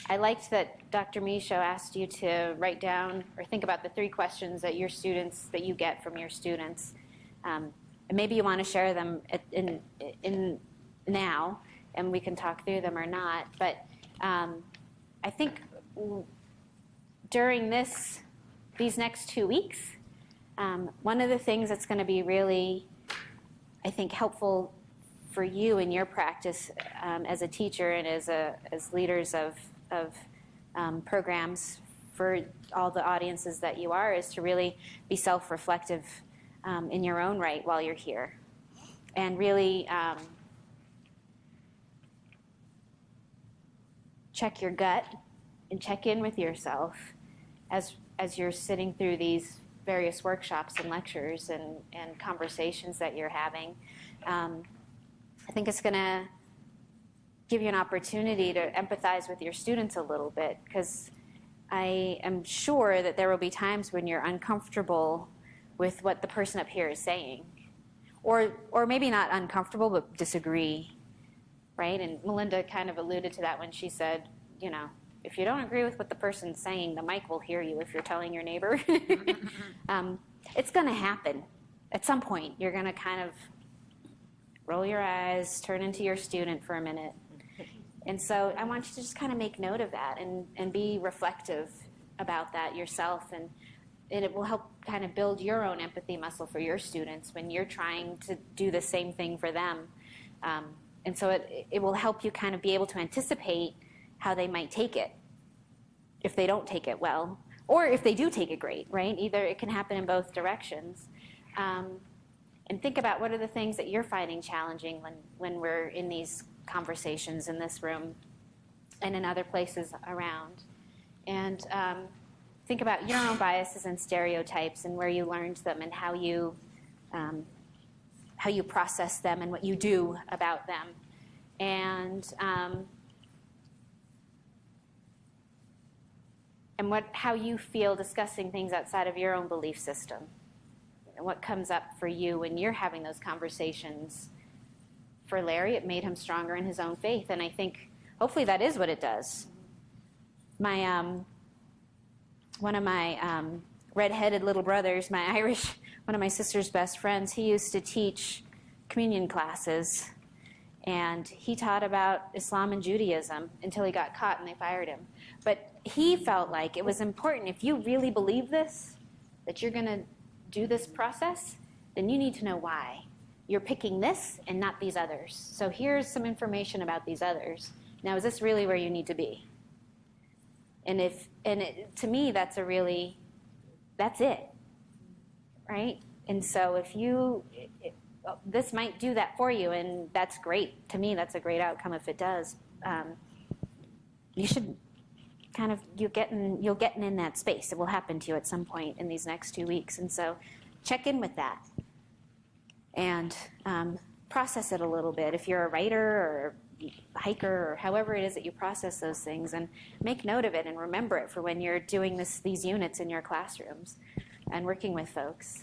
I liked that Dr. Michaud asked you to write down or think about the 3 questions that you get from your students. And maybe you want to share them in now, and we can talk through them or not. But I think during these next 2 weeks, one of the things that's going to be really, I think, helpful for you in your practice as a teacher and as leaders of programs for all the audiences that you are, is to really be self-reflective in your own right while you're here, and really check your gut and check in with yourself as you're sitting through these various workshops and lectures and conversations that you're having. I think it's going to give you an opportunity to empathize with your students a little bit, because I am sure that there will be times when you're uncomfortable with what the person up here is saying, or maybe not uncomfortable, but disagree, right? And Melinda kind of alluded to that when she said, if you don't agree with what the person's saying, the mic will hear you if you're telling your neighbor. It's going to happen. At some point, you're going to kind of roll your eyes, turn into your student for a minute. And so I want you to just kind of make note of that and be reflective about that yourself. And it will help kind of build your own empathy muscle for your students when you're trying to do the same thing for them. And so it will help you kind of be able to anticipate how they might take it if they don't take it well, or if they do take it great, right? Either it can happen in both directions. And think about what are the things that you're finding challenging when we're in these conversations in this room and in other places around. And think about your own biases and stereotypes and where you learned them and how you process them and what you do about them. And how you feel discussing things outside of your own belief system. And what comes up for you when you're having those conversations. For Larry, it made him stronger in his own faith, and I think hopefully that is what it does. One of my redheaded little brothers, one of my sister's best friends, he used to teach communion classes, and he taught about Islam and Judaism until he got caught and they fired him. But he felt like it was important, if you really believe this, that you're going to do this process, then you need to know why. You're picking this and not these others. So here's some information about these others. Now, is this really where you need to be? To me, that's it, right? And so this might do that for you, and that's great. To me, that's a great outcome if it does. You should you'll get in that space. It will happen to you at some point in these next 2 weeks. And so check in with that and process it a little bit. If you're a writer or hiker or however it is that you process those things, and make note of it and remember it for when you're doing these units in your classrooms and working with folks.